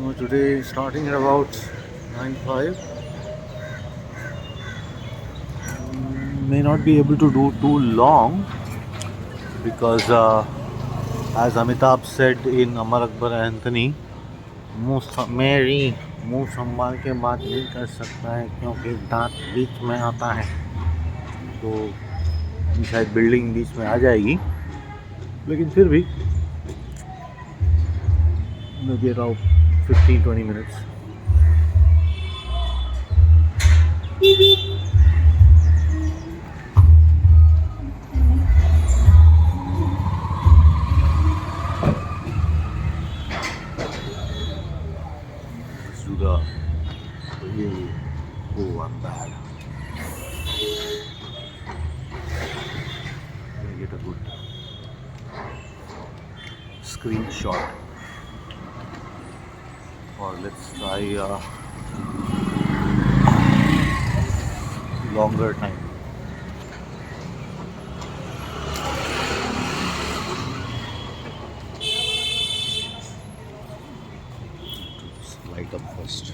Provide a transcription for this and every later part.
Today starting at about 9:05. May not be able to do too long because as Amitabh said in Amar Akbar Anthony, मेरी मुंह संभाल के बात नहीं कर सकता है क्योंकि दांत बीच में आता है। तो शायद बिल्डिंग बीच में आ जाएगी, लेकिन फिर भी maybe around 15-20 minutes. Let's do the oh, I'm bad. Let me get a good screenshot, or let's try longer time. Just light up first.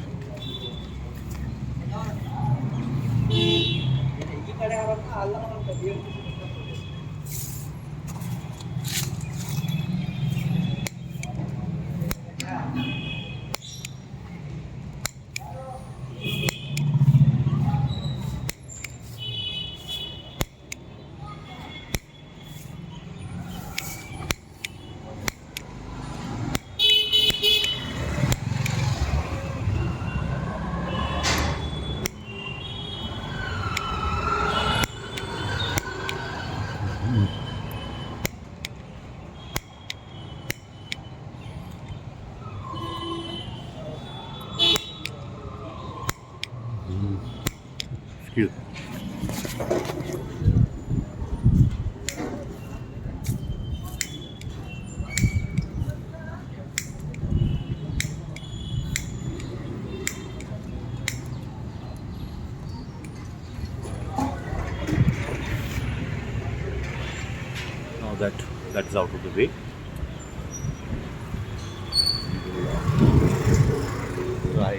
Excuse me. Now that is out of the way, we will try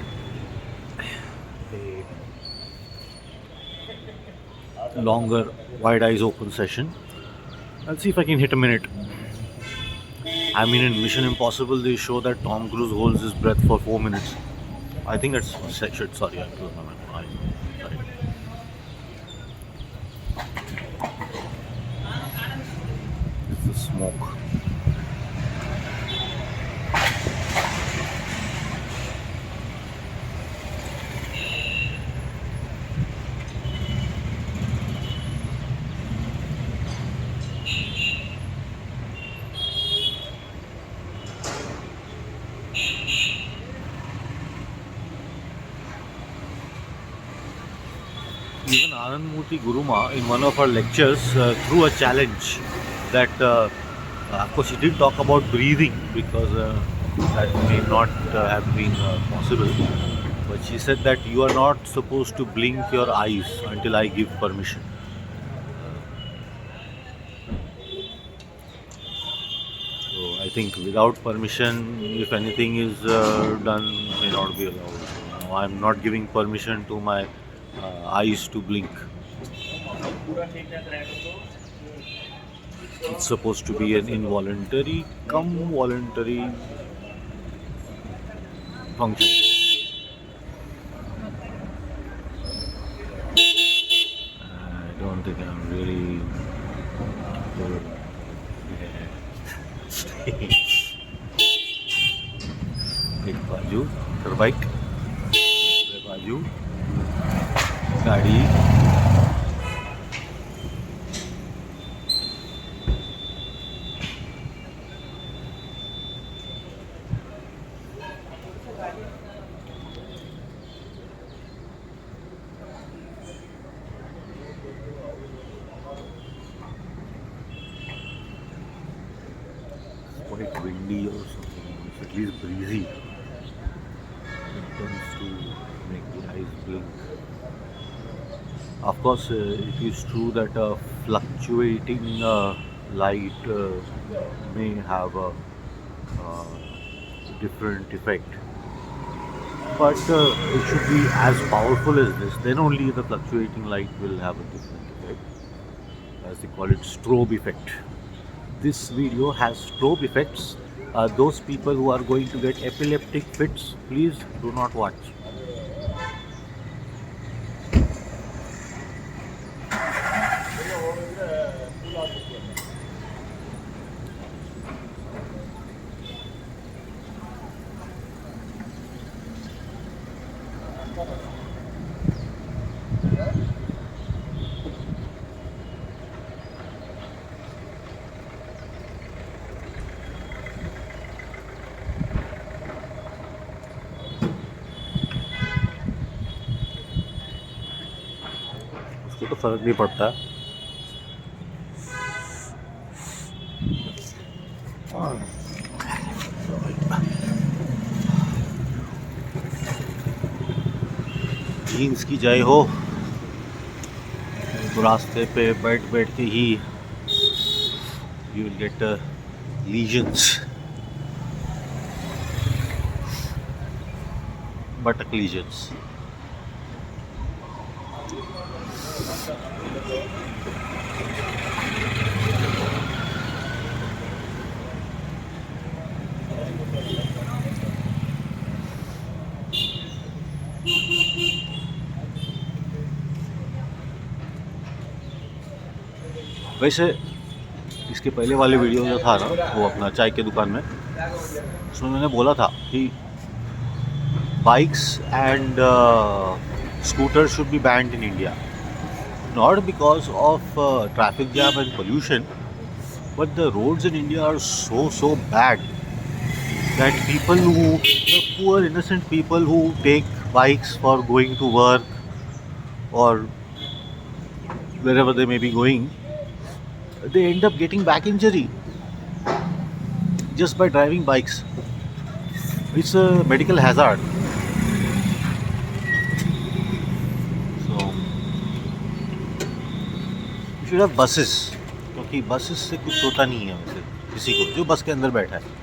a longer wide eyes open session. I'll see if I can hit a minute. I mean, in Mission Impossible, they show that Tom Cruise holds his breath for 4 minutes. I think that's shit. Sorry, I closed my eyes. Sorry. It's the smoke. Even Anand Murthy Guruma, in one of her lectures, threw a challenge that, of course, she did talk about breathing because that may not have been possible. But she said that you are not supposed to blink your eyes until I give permission. So I think without permission, if anything is done, may not be allowed. So now I'm not giving permission to my eyes to blink. It's supposed to be an involuntary, voluntary function. I don't think I'm really good. Yeah. एक बाजू टर्बाइक, दूसरे बाजू गाड़ी. Quite windy or something. It's at least breezy. It tends to make the eyes blink. Of course, it is true that fluctuating light may have a different effect. but it should be as powerful as this. Then only the fluctuating light will have a different effect, as they call it strobe effect. This video has strobe effects. Those people who are going to get epileptic fits, please do not watch. उसको तो फर्क नहीं पड़ता। Jeans की जय हो। तो रास्ते पे बैठ बैठ के ही you will get lesions, buttock lesions. वैसे इसके पहले वाले वीडियो जो था ना, वो अपना चाय के दुकान में, उसमें मैंने बोला था कि bikes and scooter should be banned in India, not because of traffic jam and pollution, but the roads in India are so bad that people who, the poor innocent people who take bikes for going to work or wherever they may be going, they end up getting back injury just by driving bikes. It's a medical hazard. So you should have buses, क्योंकि buses से कुछ होता नहीं है वैसे किसी को जो बस के अंदर बैठा है।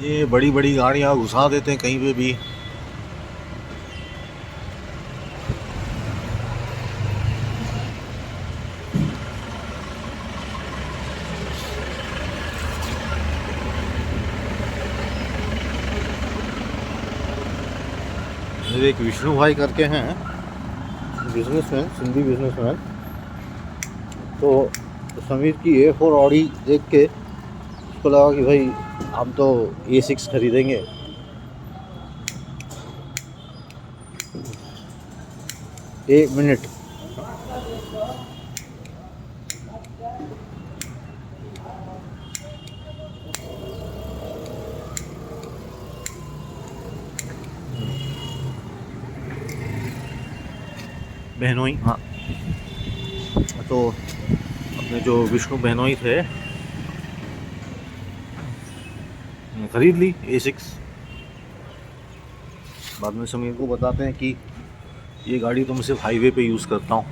ये बड़ी बड़ी गाड़ियाँ घुसा देते हैं कहीं पे भी। मेरे एक विष्णु भाई करके हैं बिजनेसमैन, सिंधी बिजनेसमैन, तो समीर की A4 ऑडी देख के उसको लगा कि भाई हम तो A6 खरीदेंगे। एक मिनट, बहनोई, हाँ, तो अपने जो विष्णु बहनोई थे खरीद ली A6। बाद में समीर को बताते हैं कि ये गाड़ी तो मैं सिर्फ हाईवे पे यूज़ करता हूँ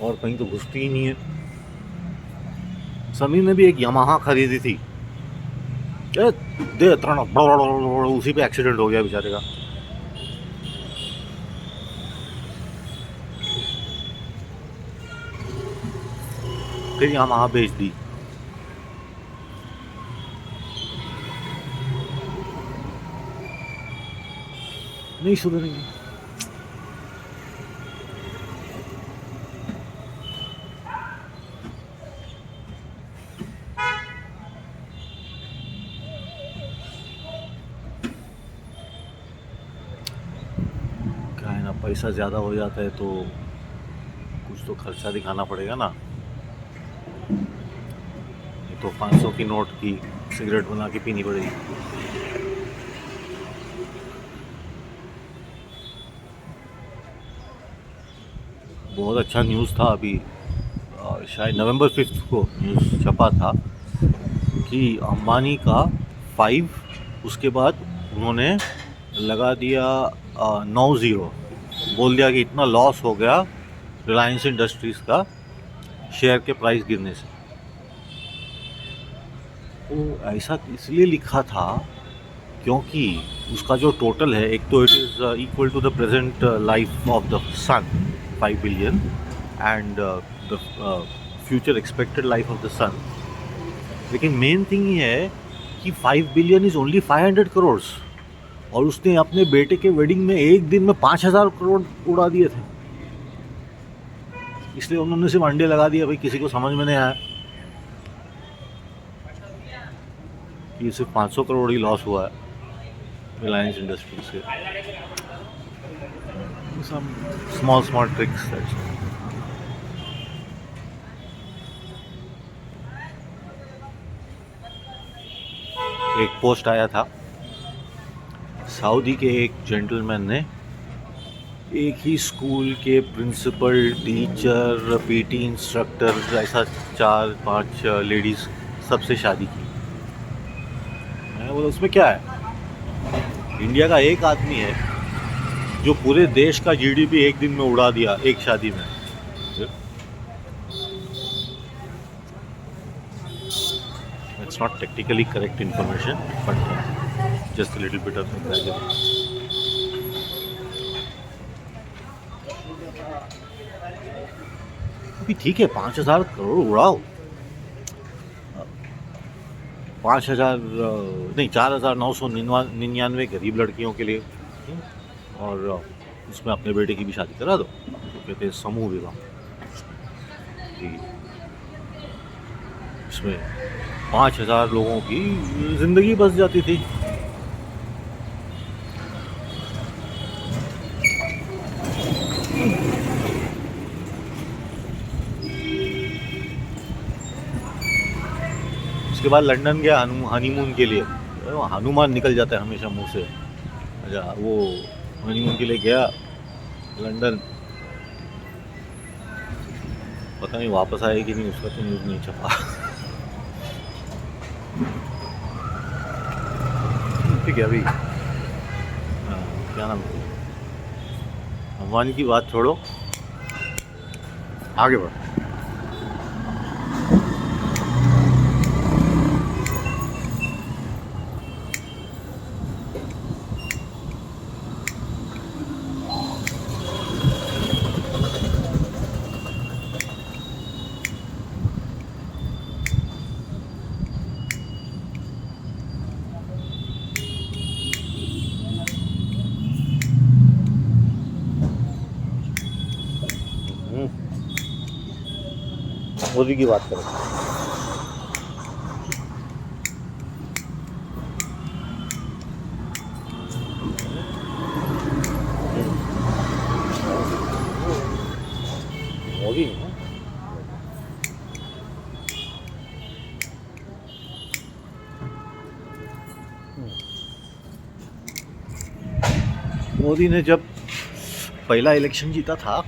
और कहीं तो घुसती ही नहीं है। समीर ने भी एक यामाहा खरीदी थी, दे उसी पे एक्सीडेंट हो गया बेचारे का। फिर यामाहा बेच दी। नहीं सुधरेंगे। क्या है ना, पैसा ज़्यादा हो जाता है तो कुछ तो खर्चा दिखाना पड़ेगा ना। ये तो 500 की नोट की सिगरेट बना के पीनी पड़ेगी। बहुत अच्छा न्यूज़ था अभी, शायद नवंबर 5 को न्यूज़ छपा था कि अंबानी का 5, उसके बाद उन्होंने लगा दिया 9-0, बोल दिया कि इतना लॉस हो गया रिलायंस इंडस्ट्रीज़ का शेयर के प्राइस गिरने से। तो ऐसा इसलिए लिखा था क्योंकि उसका जो टोटल है, एक तो it is equal to the present life of the sun 5 billion and the future expected life of the sun. लेकिन मेन थिंग ये है कि 5 बिलियन इज़ ओनली 500 करोड़, और उसने अपने बेटे के वेडिंग में एक दिन में 5,000 करोड़ उड़ा दिए थे। इसलिए उन्होंने सिर्फ अंडे लगा दिया, भाई किसी को समझ में नहीं आया कि सिर्फ 500 करोड़ ही लॉस हुआ है रिलायंस इंडस्ट्री से। Some small tricks. एक पोस्ट आया था, सऊदी के एक जेंटलमैन ने एक ही स्कूल के प्रिंसिपल, टीचर, पीटी इंस्ट्रक्टर, ऐसा 4-5 लेडीज़ सबसे शादी की। मैं बोला उसमें क्या है, इंडिया का एक आदमी है जो पूरे देश का जीडीपी एक दिन में उड़ा दिया एक शादी में। It's not technically correct information but just a little bit of exaggeration. ठीक है, 5,000 करोड़ उड़ाओ, 5,000 नहीं 4,999 गरीब लड़कियों के लिए, और उसमें अपने बेटे की भी शादी करा दो। तो कहते हैं समूह विवाह, इसमें 5,000 लोगों की ज़िंदगी बस जाती थी। उसके बाद लंदन गया हनीमून के लिए। हनुमान निकल जाता है हमेशा मुंह से। अच्छा, वो हनीमून के लिए गया लंदन, पता नहीं वापस आए कि नहीं, उसका तो न्यूज़ नहीं छपा। ठीक है, अभी क्या नाम है, अंबानी की बात छोड़ो, आगे बढ़ो। मोदी की बात करें, मोदी मोदी ने जब पहला इलेक्शन जीता था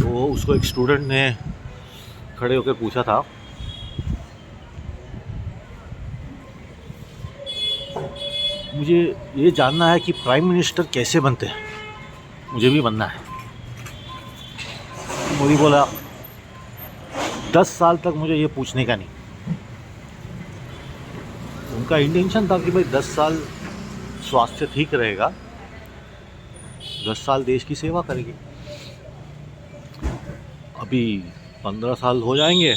तो उसको एक स्टूडेंट ने खड़े होकर पूछा था, मुझे ये जानना है कि प्राइम मिनिस्टर कैसे बनते हैं, मुझे भी बनना है। मोदी बोला 10 साल तक मुझे ये पूछने का नहीं। उनका इंटेंशन था कि भाई 10 साल स्वास्थ्य ठीक रहेगा, 10 साल देश की सेवा करेगी। अभी 15 साल हो जाएंगे,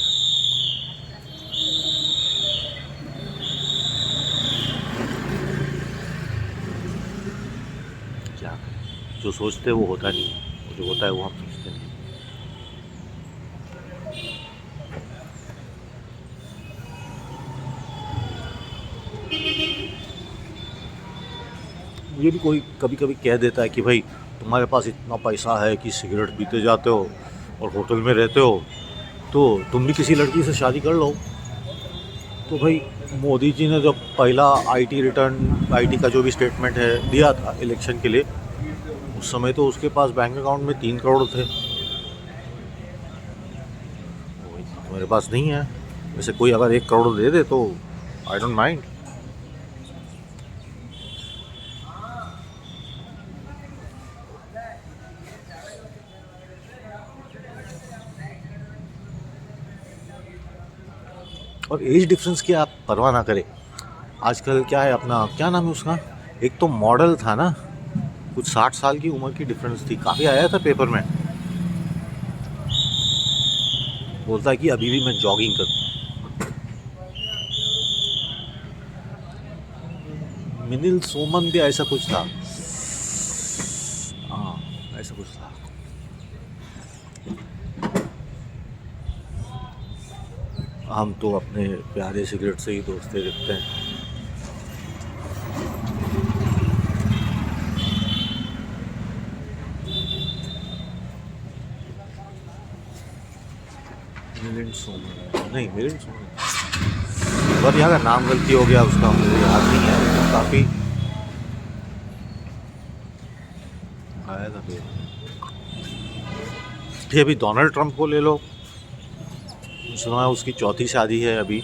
क्या जो सोचते वो होता नहीं, जो होता है वो हम सोचते नहीं। ये भी कोई कभी कभी कह देता है कि भाई तुम्हारे पास इतना पैसा है कि सिगरेट पीते जाते हो और होटल में रहते हो, तो तुम भी किसी लड़की से शादी कर लो। तो भाई मोदी जी ने जब पहला आईटी का जो भी स्टेटमेंट है दिया था इलेक्शन के लिए, उस समय तो उसके पास बैंक अकाउंट में 3 करोड़ थे। मेरे पास नहीं है। वैसे कोई अगर 1 करोड़ दे दे तो आई डोंट माइंड। और एज डिफरेंस की आप परवाह ना करें। आजकल क्या है, अपना क्या नाम है उसका, एक तो मॉडल था ना, कुछ 60 साल की उम्र की डिफरेंस थी, काफ़ी आया था पेपर में। बोलता है कि अभी भी मैं जॉगिंग करता हूँ। मिनिल सोमन भी ऐसा कुछ था, हाँ ऐसा कुछ था। हम तो अपने प्यारे सिगरेट से ही दोस्ती रखते हैं। मिलिंद सोमन नहीं, मिलिंद सोमन, और यहाँ का नाम गलती हो गया उसका, मुझे याद नहीं है, तो काफ़ी आया था फिर। ये अभी डोनाल्ड ट्रंप को ले लो, सुना है उसकी चौथी शादी है अभी,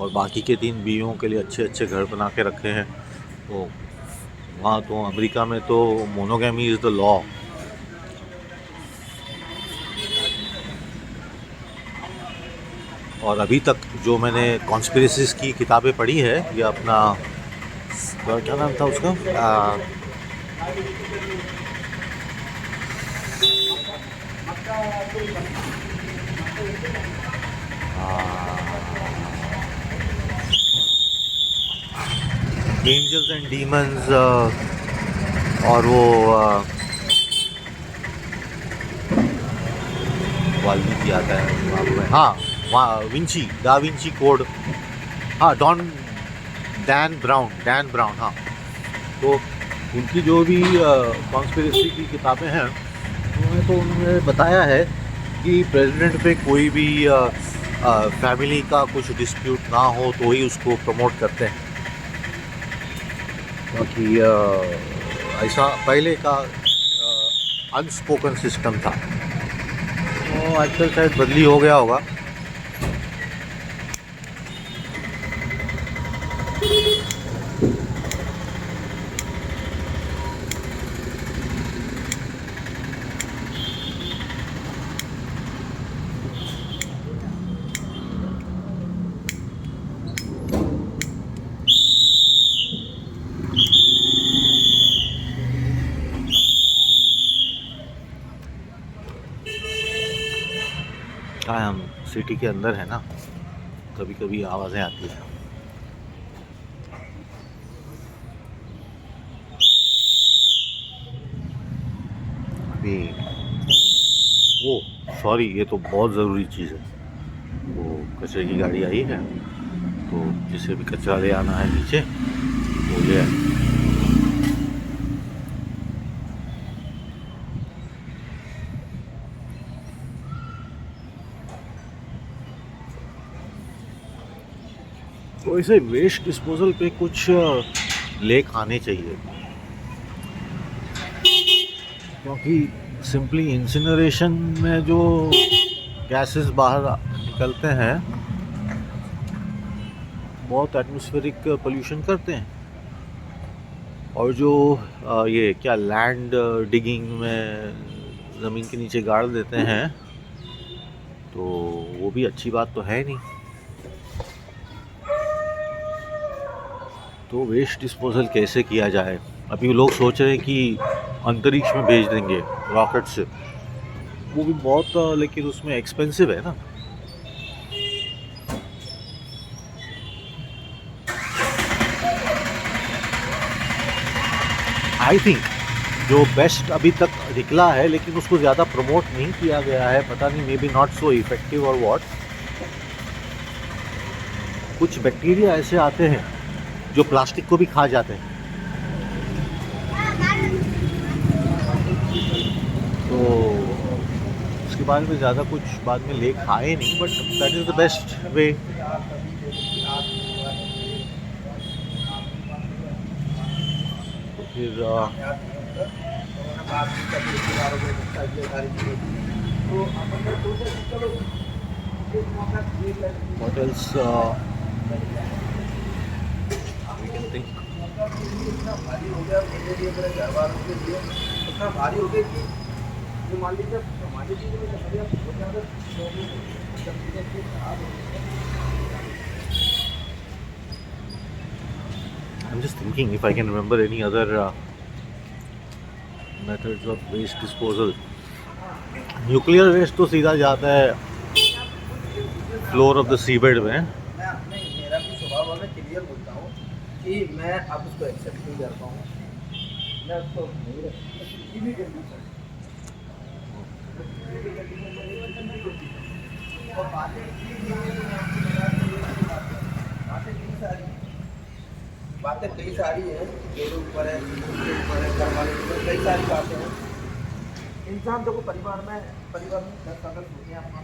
और बाकी के 3 बीवियों के लिए अच्छे अच्छे घर बना के रखे हैं। तो वहाँ तो अमेरिका में तो मोनोगैमी इज़ द लॉ। और अभी तक जो मैंने कॉन्स्पिरेसीज की किताबें पढ़ी है, ये अपना क्या नाम था उसका, एंजल्स एंड डीमंस, और वो वाल्मीकि आता है वहाँ पे, हाँ वहाँ विंची, दा विंची कोड, हाँ डैन ब्राउन, हाँ। तो उनकी जो भी कॉन्स्पिरेसी की किताबें हैं, उन्होंने बताया है कि प्रेसिडेंट पे कोई भी फैमिली का कुछ डिस्प्यूट ना हो तो ही उसको प्रमोट करते हैं। बाकी ऐसा पहले का अनस्पोकन सिस्टम था, तो आजकल शायद बदली हो गया होगा। हाँ, हम सिटी के अंदर है ना, कभी कभी आवाज़ें आती हैं। अभी वो सॉरी, ये तो बहुत ज़रूरी चीज़ है, वो कचरे की गाड़ी आई है, तो जिसे भी कचरा ले आना है नीचे वो ले आए। तो ऐसे वेस्ट डिस्पोजल पे कुछ लेख आने चाहिए, क्योंकि सिंपली इंसिनरेशन में जो गैसेस बाहर निकलते हैं बहुत एटमॉस्फेरिक पोल्यूशन करते हैं। और जो ये क्या लैंड डिगिंग में ज़मीन के नीचे गाड़ देते हैं, तो वो भी अच्छी बात तो है नहीं। तो वेस्ट डिस्पोजल कैसे किया जाए, अभी लोग सोच रहे हैं कि अंतरिक्ष में भेज देंगे रॉकेट से, वो भी बहुत लेकिन उसमें एक्सपेंसिव है ना। आई थिंक जो बेस्ट अभी तक निकला है, लेकिन उसको ज़्यादा प्रमोट नहीं किया गया है, पता नहीं, may be not so effective और व्हाट। कुछ बैक्टीरिया ऐसे आते हैं जो प्लास्टिक को भी खा जाते हैं, तो उसके बारे में ज़्यादा कुछ बाद में लेख आए नहीं, but that is the best way. तो फिर what else we can think? I'm just thinking if I can remember any other methods of waste disposal. Nuclear waste तो सीधा जाता है फ्लोर ऑफ द सीबेड में. मैं अपने मेरा भी स्वभाव है, मैं क्लियर बोलता हूँ कि मैं अब उसको एक्सेप्ट नहीं कर पाऊँ, मैं उसको नहीं रखूँगा किसी भी करना चाहिए. और बातें कई सारी है, मेरे ऊपर है, उनके ऊपर है, घर वाले के ऊपर, कई सारी बातें हैं. इंसान देखो परिवार में 10 सदस्य होते हैं, अपना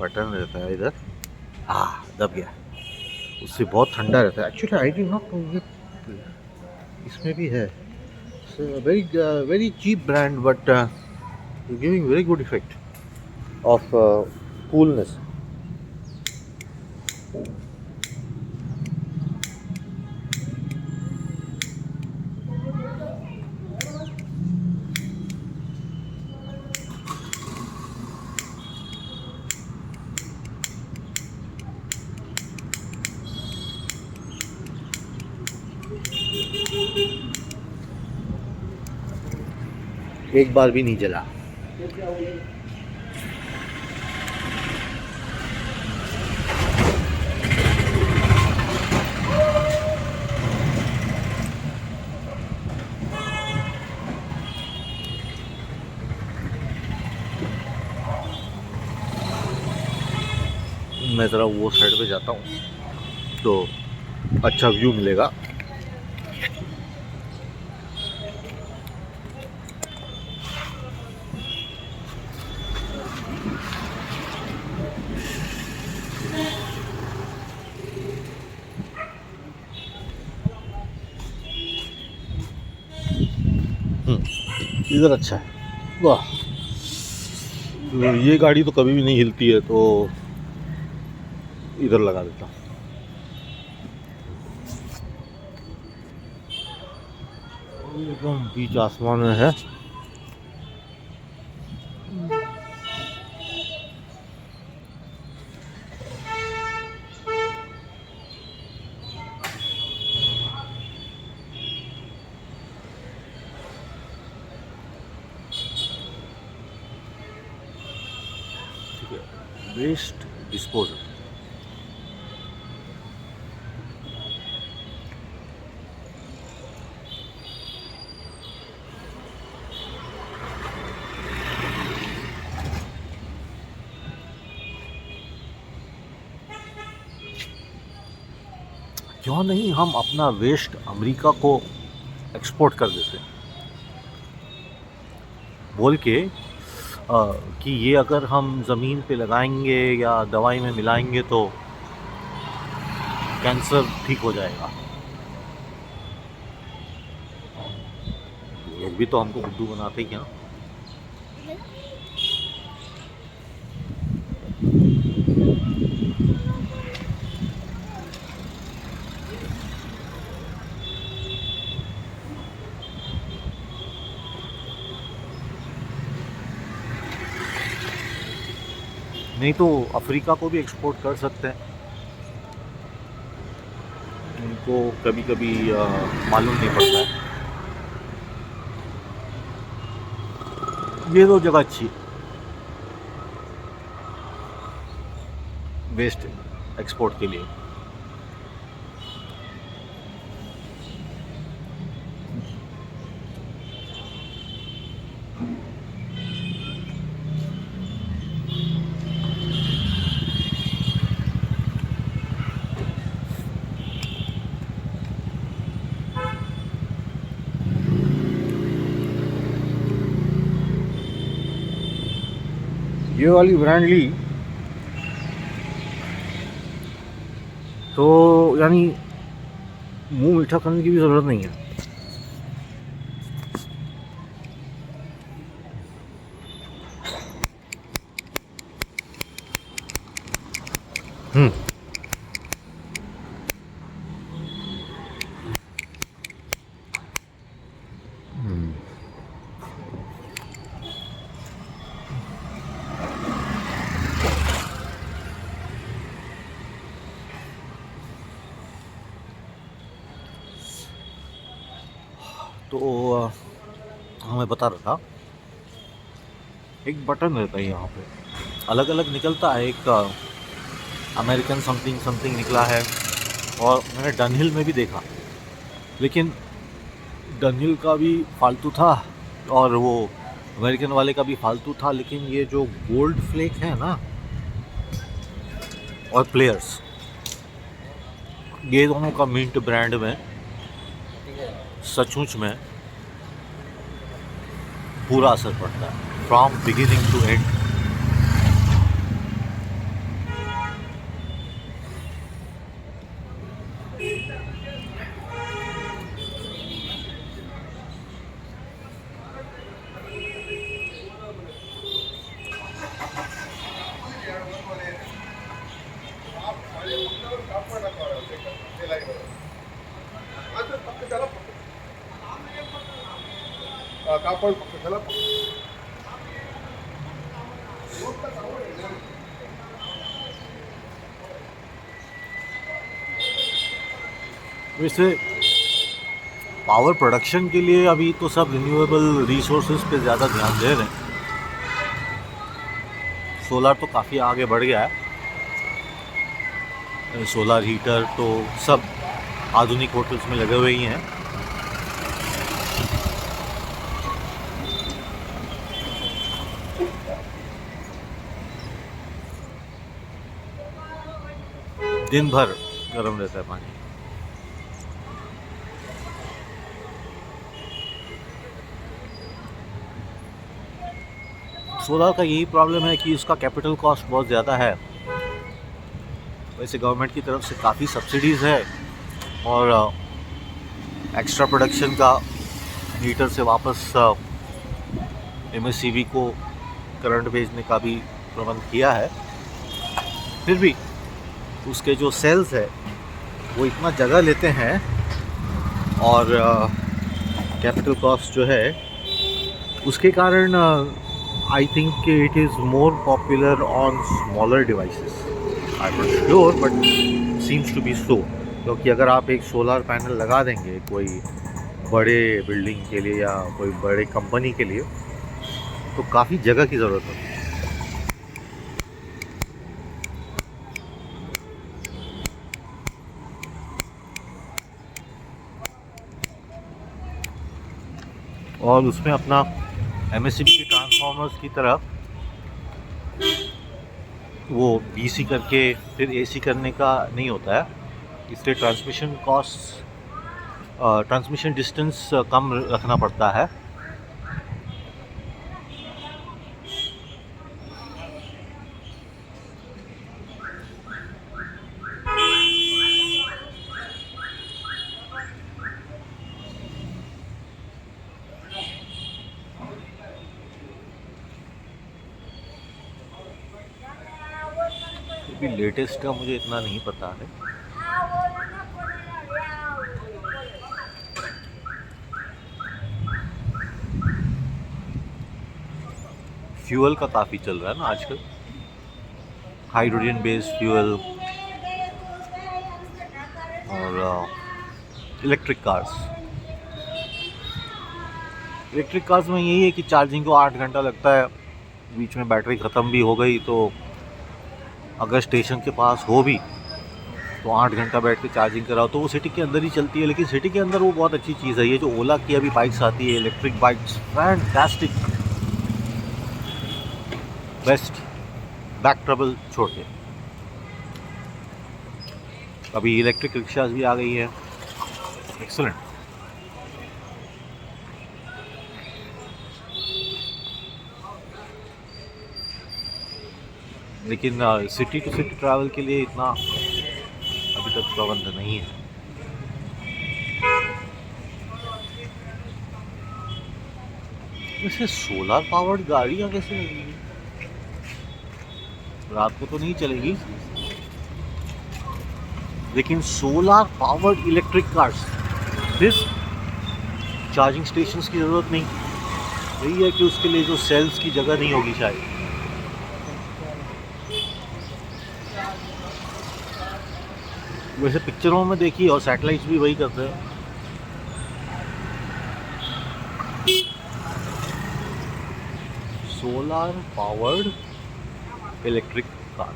बटन रहता है इधर. हाँ, दब गया. उससे बहुत ठंडा रहता है. Actually I did not know ये इसमें भी है. Very very cheap brand but giving very good effect of coolness. एक बार भी नहीं जला. मैं ज़रा वो साइड पे जाता हूँ तो अच्छा व्यू मिलेगा. इधर अच्छा है. वाह, ये गाड़ी तो कभी भी नहीं हिलती है तो इधर लगा देता हूँ. एकदम बीच आसमान में है. Waste disposal. क्यों नहीं हम अपना वेस्ट अमेरिका को एक्सपोर्ट कर देते बोल के कि ये अगर हम ज़मीन पे लगाएंगे या दवाई में मिलाएंगे तो कैंसर ठीक हो जाएगा. लोग भी तो हमको बुद्धू बनाते ही क्या. नहीं तो अफ्रीका को भी एक्सपोर्ट कर सकते हैं. उनको कभी कभी मालूम नहीं पड़ता है. ये तो जगह अच्छी है वेस्ट एक्सपोर्ट के लिए. ये वाली ब्रांड ली तो यानी मुंह मीठा करने की भी ज़रूरत नहीं है. तो हमें बता रहा था, एक बटन रहता है यहाँ पे, अलग अलग निकलता है। एक अमेरिकन समथिंग समथिंग निकला है, और मैंने डनहिल में भी देखा, लेकिन डनहिल का भी फालतू था और वो अमेरिकन वाले का भी फालतू था। लेकिन ये जो गोल्ड फ्लेक है ना, और प्लेयर्स, ये दोनों का मिंट ब्रांड में सचमुच में पूरा असर पड़ता है, फ्रॉम बिगिनिंग टू एंड। वैसे पावर प्रोडक्शन के लिए अभी तो सब रिन्यूएबल रिसोर्सेज पे ज़्यादा ध्यान दे रहे हैं। सोलर तो काफ़ी आगे बढ़ गया है, सोलर हीटर तो सब आधुनिक होटल्स में लगे हुए ही हैं। दिन भर गर्म रहता है पानी। सोलर का यही प्रॉब्लम है कि इसका कैपिटल कॉस्ट बहुत ज़्यादा है। वैसे गवर्नमेंट की तरफ से काफ़ी सब्सिडीज़ है, और एक्स्ट्रा प्रोडक्शन का मीटर से वापस एमएससीबी को करंट भेजने का भी प्रबंध किया है। फिर भी उसके जो सेल्स है वो इतना जगह लेते हैं, और कैपिटल कॉस्ट जो है उसके कारण I think it is more popular on smaller devices. I am not sure but seems to be so, क्योंकि अगर आप एक सोलर पैनल लगा देंगे कोई बड़े बिल्डिंग के लिए या कोई बड़े कंपनी के लिए, तो काफ़ी जगह की ज़रूरत होती है। और उसमें अपना एमएससीबी के ट्रांसफार्मर्स की तरह वो बीसी करके फिर एसी करने का नहीं होता है, इसलिए ट्रांसमिशन कॉस्ट, ट्रांसमिशन डिस्टेंस कम रखना पड़ता है। भी लेटेस्ट का मुझे इतना नहीं पता है। फ्यूल का काफ़ी चल रहा है ना आजकल, हाइड्रोजन बेस्ड फ्यूल और इलेक्ट्रिक कार्स। इलेक्ट्रिक कार्स में यही है कि चार्जिंग को 8 घंटा लगता है, बीच में बैटरी ख़त्म भी हो गई तो अगर स्टेशन के पास हो भी तो 8 घंटा बैठ के चार्जिंग कराओ तो वो सिटी के अंदर ही चलती है। लेकिन सिटी के अंदर वो बहुत अच्छी चीज़ है, ये जो ओला की अभी बाइक्स आती है, electric bikes, fantastic, best, back trouble छोड़ के। अभी इलेक्ट्रिक रिक्शाज भी आ गई है, एक्सलेंट। लेकिन सिटी टू सिटी ट्रैवल के लिए इतना अभी तक प्रबंध नहीं है। वैसे सोलर पावर्ड गाड़ियाँ कैसे लगेंगी? रात को तो नहीं चलेगी, लेकिन सोलर पावर्ड इलेक्ट्रिक कार्स, फिर चार्जिंग स्टेशंस की ज़रूरत नहीं। यही है कि उसके लिए जो सेल्स की जगह नहीं होगी शायद। वैसे पिक्चरों में देखी और सैटेलाइट्स भी वही करते हैं। solar powered electric car.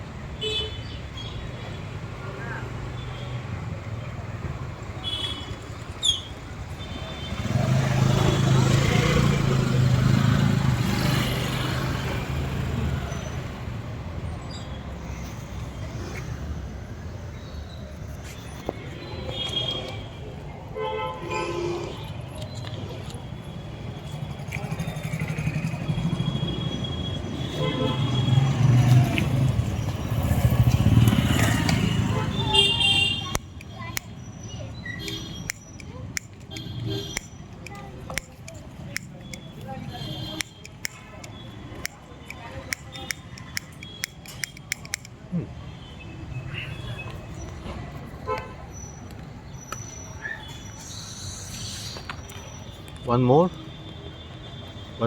One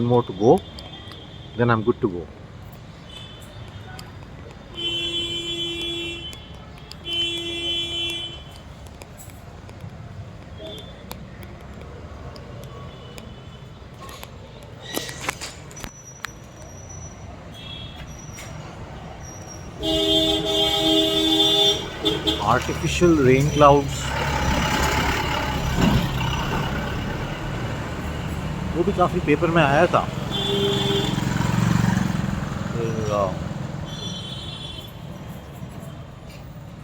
more to go, then I'm good to go. Artificial rain clouds, वो भी काफ़ी पेपर में आया था। फिर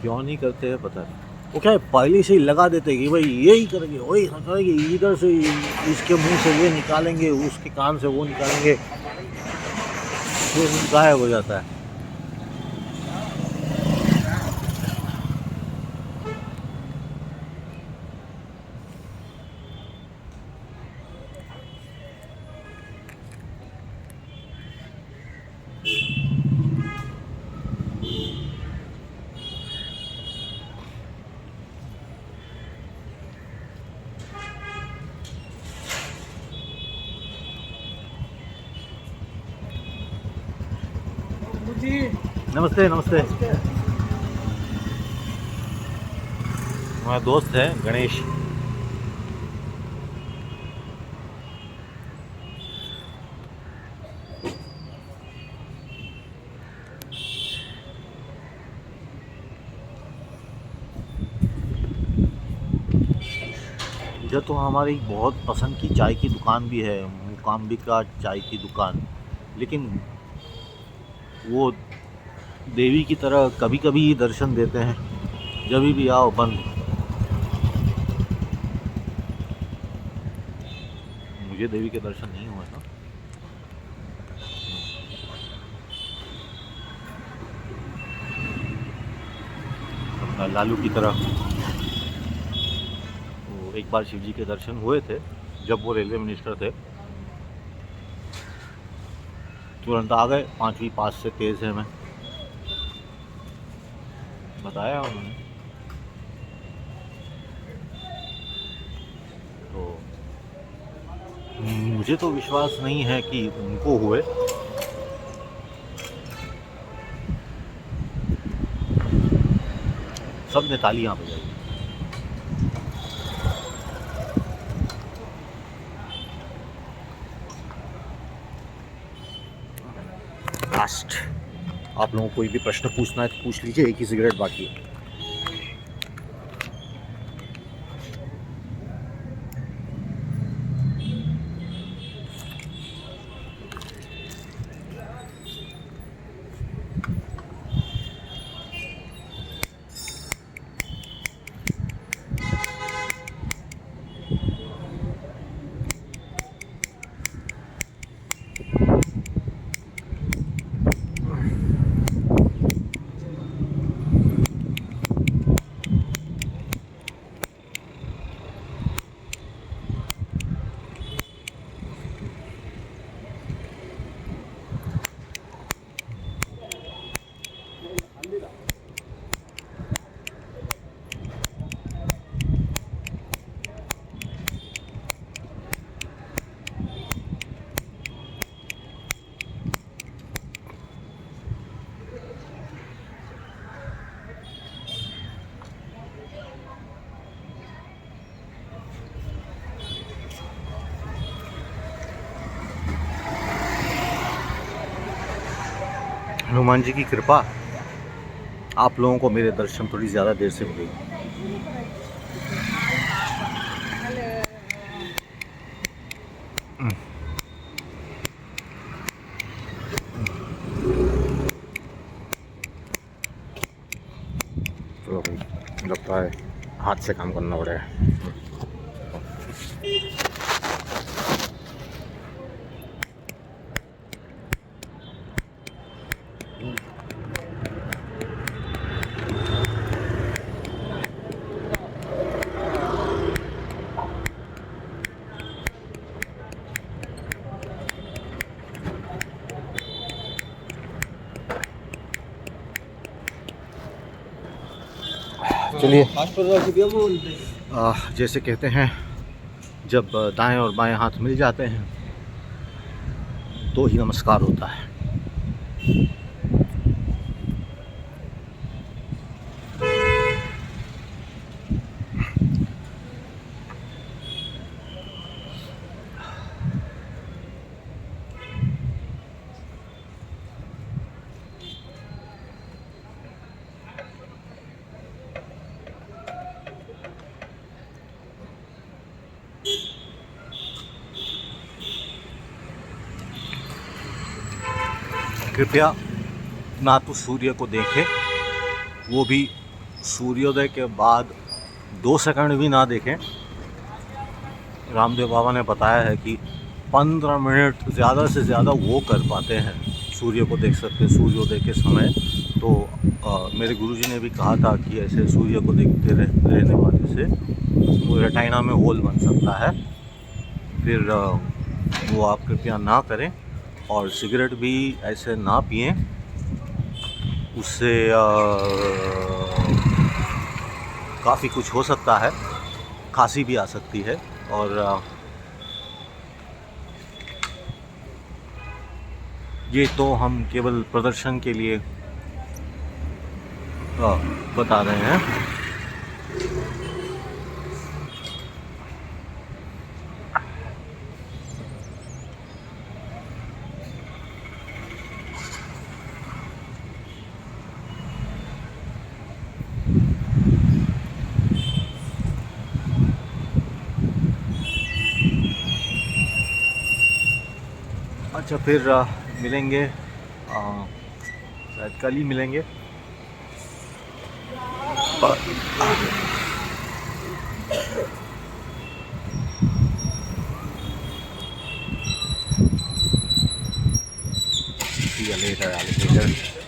क्यों नहीं करते हैं पता नहीं। वो क्या है, पहले से ही लगा देते कि भाई यही करेंगे वही करेंगे, इधर से इसके मुंह से ये निकालेंगे, उसके कान से वो निकालेंगे, फिर गायब हो जाता है। नमस्ते नमस्ते। हमारा दोस्त है गणेश। इधर तो हमारी बहुत पसंद की चाय की दुकान भी है, मूकाम्बिका चाय की दुकान, लेकिन वो देवी की तरह कभी कभी ही दर्शन देते हैं, जब भी आओ बंद। मुझे देवी के दर्शन नहीं हुए ना। लालू की तरह वो एक बार शिव जी के दर्शन हुए थे जब वो रेलवे मिनिस्टर थे, तुरंत आ गए। 5वीं पास से तेज़ है मैं, बताया उन्होंने। तो मुझे तो विश्वास नहीं है कि उनको हुए। सब ने तालियां बजाई। लास्ट, आप लोगों को कोई भी प्रश्न पूछना है तो पूछ लीजिए, एक ही सिगरेट बाकी है। हनुमान जी की कृपा आप लोगों को मेरे दर्शन थोड़ी ज़्यादा देर से मिलेगी। तो भाई लगता है हाथ से काम करना पड़ेगा। चलिए, जैसे कहते हैं जब दाएं और बाएं हाथ मिल जाते हैं तो ही नमस्कार होता है। कृपया ना तो सूर्य को देखें, वो भी सूर्योदय के बाद 2 सेकंड भी ना देखें। रामदेव बाबा ने बताया है कि 15 मिनट ज़्यादा से ज़्यादा वो कर पाते हैं, सूर्य को देख सकते हैं सूर्योदय के समय। तो मेरे गुरुजी ने भी कहा था कि ऐसे सूर्य को देखते रहने वाले से वो रेटाइना में होल बन सकता है। फिर वो आप कृपया ना करें, और सिगरेट भी ऐसे ना पिएं, उससे काफ़ी कुछ हो सकता है, खांसी भी आ सकती है। और ये तो हम केवल प्रदर्शन के लिए बता रहे हैं। अच्छा, फिर मिलेंगे, शायद कल ही मिलेंगे। See you later, alligator.